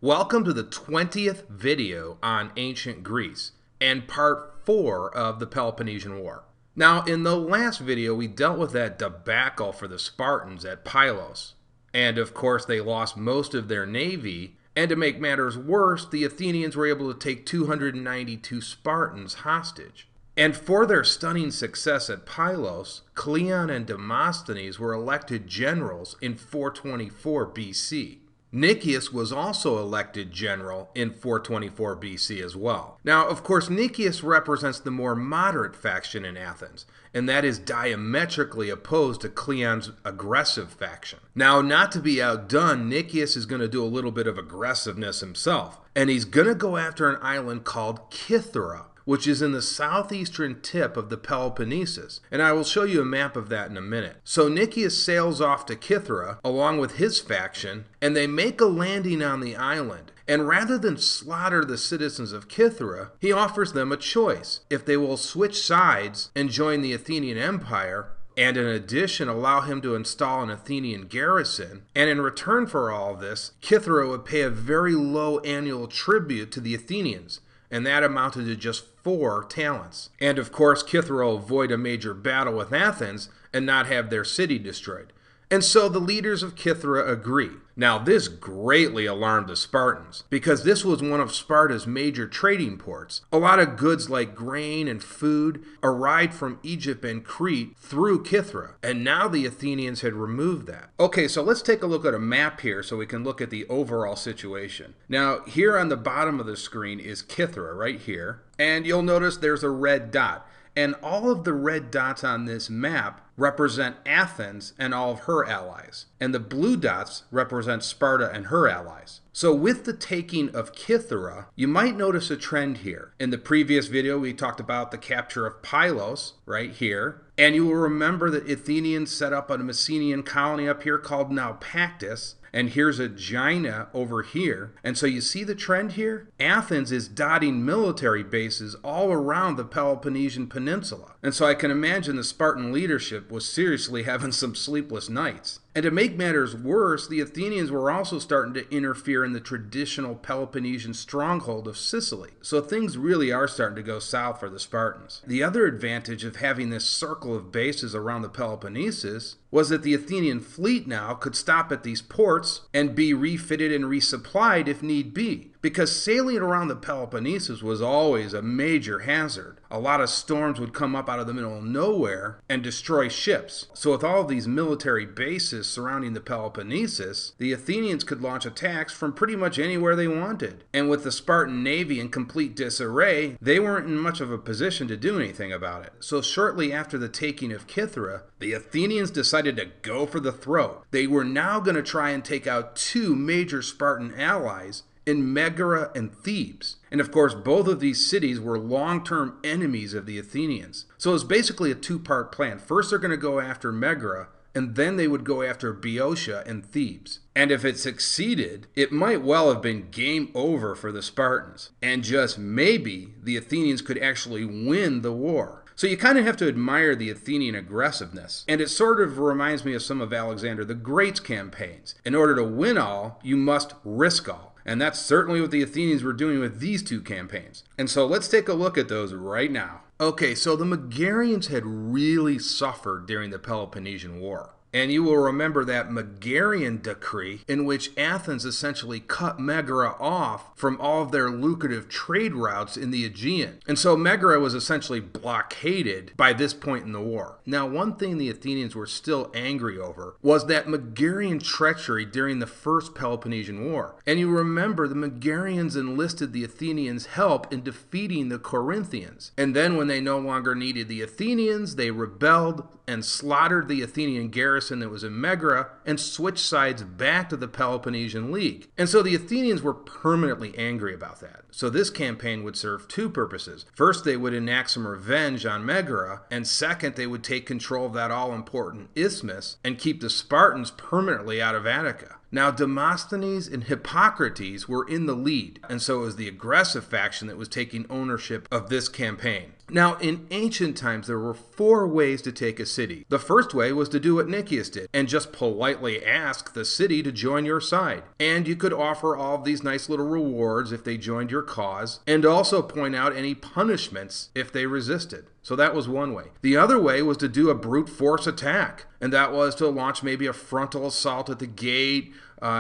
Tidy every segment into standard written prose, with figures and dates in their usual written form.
Welcome to the 20th video on ancient Greece and part 4 of the Peloponnesian War. Now, in the last video, we dealt with that debacle for the Spartans at Pylos. And of course, they lost most of their navy. And to make matters worse, the Athenians were able to take 292 Spartans hostage. And for their stunning success at Pylos, Cleon and Demosthenes were elected generals in 424 BC. Nicias was also elected general in 424 BC as well. Now, of course, Nicias represents the more moderate faction in Athens, and that is diametrically opposed to Cleon's aggressive faction. Now, not to be outdone, Nicias is going to do a little bit of aggressiveness himself, and he's going to go after an island called Kythera, which is in the southeastern tip of the Peloponnesus, and I will show you a map of that in a minute. So Nicias sails off to Kythera along with his faction, and they make a landing on the island. And rather than slaughter the citizens of Kythera, he offers them a choice. If they will switch sides and join the Athenian Empire, and in addition allow him to install an Athenian garrison, and in return for all of this, Kythera would pay a very low annual tribute to the Athenians, and that amounted to just 4 talents. And of course, Kythera will avoid a major battle with Athens and not have their city destroyed. And so the leaders of Kythera agree. Now, this greatly alarmed the Spartans, because this was one of Sparta's major trading ports. A lot of goods like grain and food arrived from Egypt and Crete through Kythera, and now the Athenians had removed that. Okay, so let's take a look at a map here so we can look at the overall situation. Now, here on the bottom of the screen is Kythera, right here, and you'll notice there's a red dot. And all of the red dots on this map represent Athens and all of her allies. And the blue dots represent Sparta and her allies. So with the taking of Kythera, you might notice a trend here. In the previous video, we talked about the capture of Pylos, right here. And you will remember that Athenians set up a Messenian colony up here called Naupactus. And here's Aegina over here. And so you see the trend here? Athens is dotting military bases all around the Peloponnesian Peninsula. And so I can imagine the Spartan leadership was seriously having some sleepless nights. And to make matters worse, the Athenians were also starting to interfere in the traditional Peloponnesian stronghold of Sicily. So things really are starting to go south for the Spartans. The other advantage of having this circle of bases around the Peloponnesus was that the Athenian fleet now could stop at these ports and be refitted and resupplied if need be. Because sailing around the Peloponnesus was always a major hazard. A lot of storms would come up out of the middle of nowhere and destroy ships. So with all of these military bases surrounding the Peloponnesus, the Athenians could launch attacks from pretty much anywhere they wanted. And with the Spartan navy in complete disarray, they weren't in much of a position to do anything about it. So shortly after the taking of Kythera, the Athenians decided to go for the throat. They were now going to try and take out 2 major Spartan allies in Megara and Thebes. And of course, both of these cities were long-term enemies of the Athenians. So it was basically a 2-part plan. First, they're going to go after Megara, and then they would go after Boeotia and Thebes. And if it succeeded, it might well have been game over for the Spartans. And just maybe, the Athenians could actually win the war. So you kind of have to admire the Athenian aggressiveness. And it sort of reminds me of some of Alexander the Great's campaigns. In order to win all, you must risk all. And that's certainly what the Athenians were doing with these 2 campaigns. And so let's take a look at those right now. Okay, so the Megarians had really suffered during the Peloponnesian War. And you will remember that Megarian decree in which Athens essentially cut Megara off from all of their lucrative trade routes in the Aegean. And so Megara was essentially blockaded by this point in the war. Now, one thing the Athenians were still angry over was that Megarian treachery during the First Peloponnesian War. And you remember the Megarians enlisted the Athenians' help in defeating the Corinthians. And then when they no longer needed the Athenians, they rebelled and slaughtered the Athenian garrison that was in Megara and switched sides back to the Peloponnesian League. And so the Athenians were permanently angry about that. So this campaign would serve 2 purposes. First, they would enact some revenge on Megara, and second, they would take control of that all-important isthmus and keep the Spartans permanently out of Attica. Now, Demosthenes and Hippocrates were in the lead, and so it was the aggressive faction that was taking ownership of this campaign. Now, in ancient times, there were 4 ways to take a city. The first way was to do what Nicias did, and just politely ask the city to join your side. And you could offer all of these nice little rewards if they joined your cause, and also point out any punishments if they resisted. So that was one way. The other way was to do a brute force attack, and that was to launch maybe a frontal assault at the gate,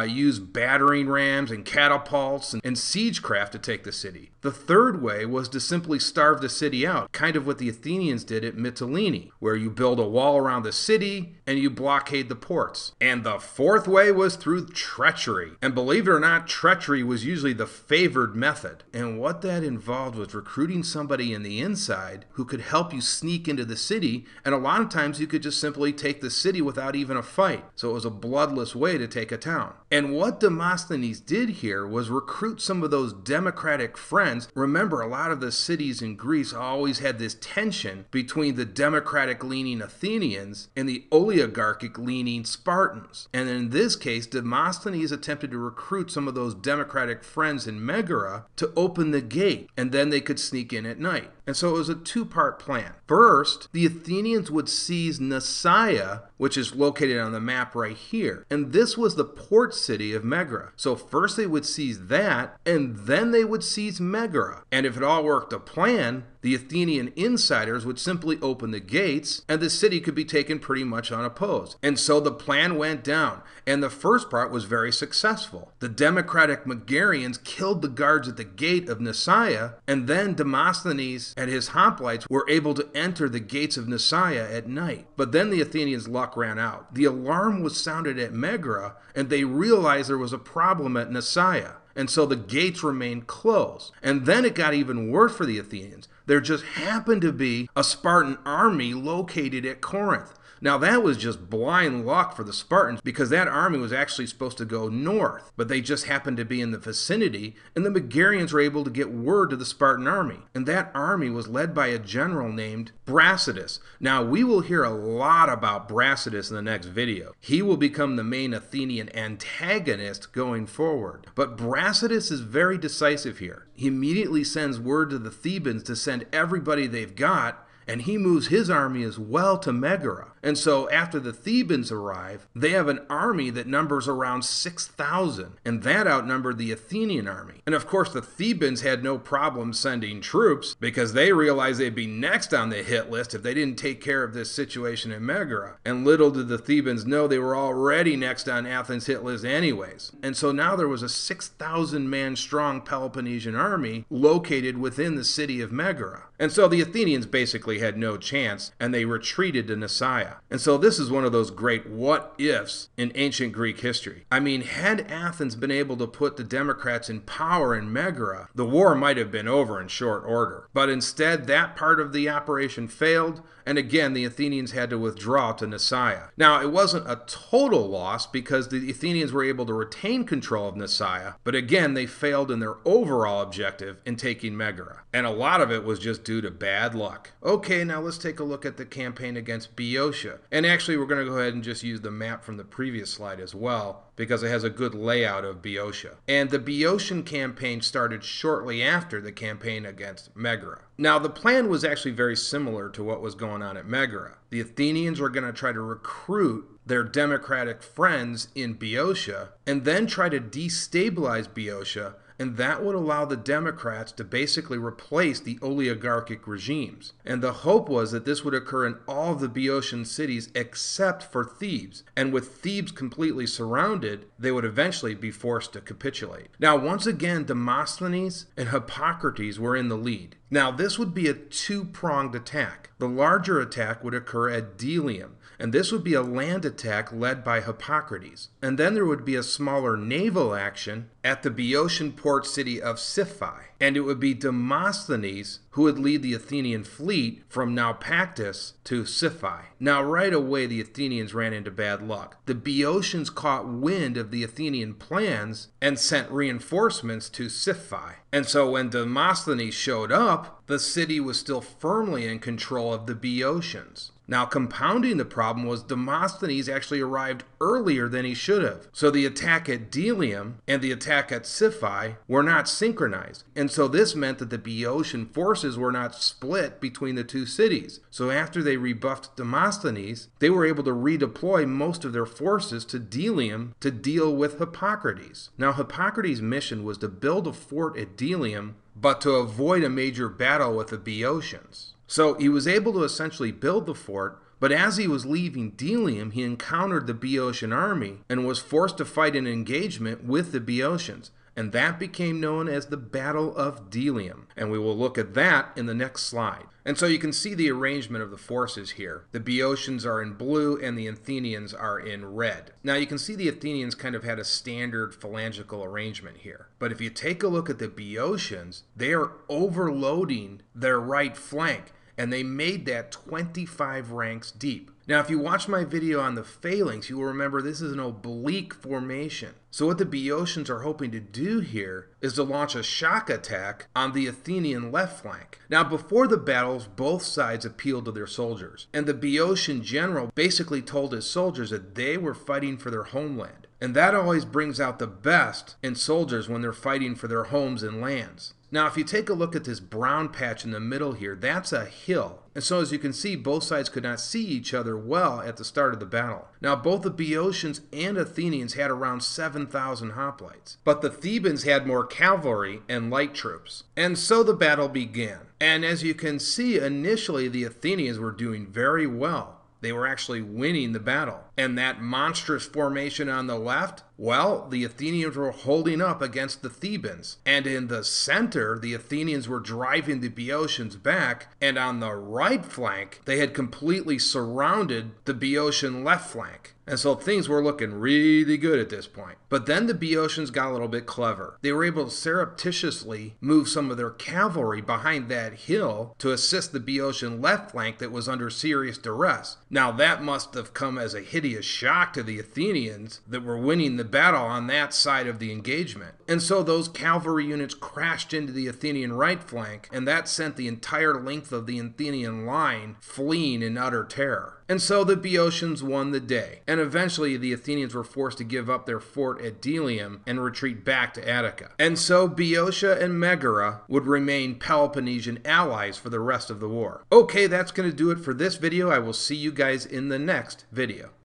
use battering rams and catapults and siegecraft to take the city. The third way was to simply starve the city out, kind of what the Athenians did at Mytilene, where you build a wall around the city and you blockade the ports. And the fourth way was through treachery. And believe it or not, treachery was usually the favored method. And what that involved was recruiting somebody in the inside who could help you sneak into the city, and a lot of times you could just simply take the city without even a fight. So it was a bloodless way to take a town. And what Demosthenes did here was recruit some of those democratic friends. Remember, a lot of the cities in Greece always had this tension between the democratic-leaning Athenians and the oligarchic-leaning Spartans. And in this case, Demosthenes attempted to recruit some of those democratic friends in Megara to open the gate, and then they could sneak in at night. And so it was a 2-part plan. First, the Athenians would seize Nicaea, which is located on the map right here. And this was the port city of Megara. So first they would seize that, and then they would seize Megara. And if it all worked to plan, the Athenian insiders would simply open the gates, and the city could be taken pretty much unopposed. And so the plan went down, and the first part was very successful. The democratic Megarians killed the guards at the gate of Nicaea, and then Demosthenes and his hoplites were able to enter the gates of Nicaea at night. But then the Athenians' luck ran out. The alarm was sounded at Megara, and they realized there was a problem at Nicaea. And so the gates remained closed. And then it got even worse for the Athenians. There just happened to be a Spartan army located at Corinth. Now that was just blind luck for the Spartans, because that army was actually supposed to go north, but they just happened to be in the vicinity, and the Megarians were able to get word to the Spartan army. And that army was led by a general named Brasidas. Now we will hear a lot about Brasidas in the next video. He will become the main Athenian antagonist going forward. But Brasidas is very decisive here. He immediately sends word to the Thebans to send everybody they've got, and he moves his army as well to Megara. And so after the Thebans arrive, they have an army that numbers around 6,000, and that outnumbered the Athenian army. And of course the Thebans had no problem sending troops, because they realized they'd be next on the hit list if they didn't take care of this situation in Megara. And little did the Thebans know they were already next on Athens' hit list anyways. And so now there was a 6,000 man strong Peloponnesian army located within the city of Megara. And so the Athenians basically had no chance, and they retreated to Nicaea. And so this is one of those great what-ifs in ancient Greek history. I mean, had Athens been able to put the Democrats in power in Megara, the war might have been over in short order. But instead, that part of the operation failed, and again, the Athenians had to withdraw to Nicaea. Now, it wasn't a total loss, because the Athenians were able to retain control of Nicaea, but again, they failed in their overall objective in taking Megara. And a lot of it was just due to bad luck. Okay, now let's take a look at the campaign against Boeotia. And actually, we're going to go ahead and just use the map from the previous slide as well, because it has a good layout of Boeotia. And the Boeotian campaign started shortly after the campaign against Megara. Now, the plan was actually very similar to what was going on at Megara. The Athenians were going to try to recruit their democratic friends in Boeotia, and then try to destabilize Boeotia, and that would allow the Democrats to basically replace the oligarchic regimes. And the hope was that this would occur in all of the Boeotian cities except for Thebes. And with Thebes completely surrounded, they would eventually be forced to capitulate. Now, once again, Demosthenes and Hippocrates were in the lead. Now, this would be a 2-pronged attack. The larger attack would occur at Delium, and this would be a land attack led by Hippocrates. And then there would be a smaller naval action at the Boeotian port city of Siphae. And it would be Demosthenes who would lead the Athenian fleet from Naupactus to Siphae. Now, right away, the Athenians ran into bad luck. The Boeotians caught wind of the Athenian plans and sent reinforcements to Siphae. And so when Demosthenes showed up, the city was still firmly in control of the Boeotians. Now, compounding the problem was Demosthenes actually arrived earlier than he should have. So the attack at Delium and the attack at Siphae were not synchronized. And so this meant that the Boeotian forces were not split between the two cities. So after they rebuffed Demosthenes, they were able to redeploy most of their forces to Delium to deal with Hippocrates. Now, Hippocrates' mission was to build a fort at Delium, but to avoid a major battle with the Boeotians. So he was able to essentially build the fort, but as he was leaving Delium, he encountered the Boeotian army and was forced to fight an engagement with the Boeotians. And that became known as the Battle of Delium. And we will look at that in the next slide. And so you can see the arrangement of the forces here. The Boeotians are in blue and the Athenians are in red. Now you can see the Athenians kind of had a standard phalangical arrangement here. But if you take a look at the Boeotians, they are overloading their right flank. And they made that 25 ranks deep. Now, if you watch my video on the phalanx, you will remember this is an oblique formation. So what the Boeotians are hoping to do here is to launch a shock attack on the Athenian left flank. Now, before the battles, both sides appealed to their soldiers. And the Boeotian general basically told his soldiers that they were fighting for their homeland. And that always brings out the best in soldiers when they're fighting for their homes and lands. Now, if you take a look at this brown patch in the middle here, that's a hill. And so as you can see, both sides could not see each other well at the start of the battle. Now, both the Boeotians and Athenians had around 7,000 hoplites, but the Thebans had more cavalry and light troops. And so the battle began. And as you can see, initially the Athenians were doing very well. They were actually winning the battle. And that monstrous formation on the left, well, the Athenians were holding up against the Thebans. And in the center, the Athenians were driving the Boeotians back. And on the right flank, they had completely surrounded the Boeotian left flank. And so things were looking really good at this point. But then the Boeotians got a little bit clever. They were able to surreptitiously move some of their cavalry behind that hill to assist the Boeotian left flank that was under serious duress. Now that must have come as a hideous shock to the Athenians that were winning the battle on that side of the engagement. And so those cavalry units crashed into the Athenian right flank, and that sent the entire length of the Athenian line fleeing in utter terror. And so the Boeotians won the day, and eventually the Athenians were forced to give up their fort at Delium and retreat back to Attica. And so Boeotia and Megara would remain Peloponnesian allies for the rest of the war. Okay, that's going to do it for this video. I will see you guys in the next video.